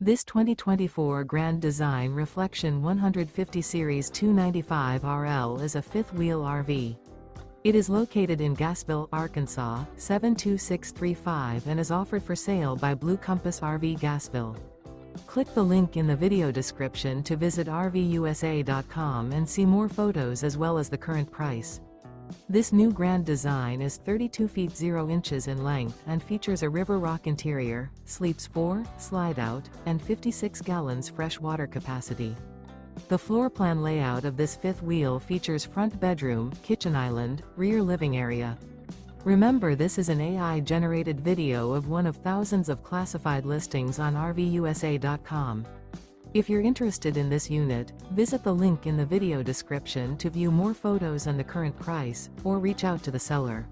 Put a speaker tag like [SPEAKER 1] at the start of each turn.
[SPEAKER 1] This 2024 Grand Design Reflection 150 Series 295 RL is a fifth-wheel RV. It is located in Gassville, Arkansas, 72635 and is offered for sale by Blue Compass RV Gassville. Click the link in the video description to visit RVUSA.com and see more photos as well as the current price. This new Grand Design is 32 feet 0 inches in length and features a River Rock interior, sleeps 4, Slideout, and 56 gallons fresh water capacity. The floor plan layout of this fifth wheel features front bedroom, kitchen island, rear living area. Remember, this is an AI-generated video of one of thousands of classified listings on RVUSA.com. If you're interested in this unit, visit the link in the video description to view more photos and the current price, or reach out to the seller.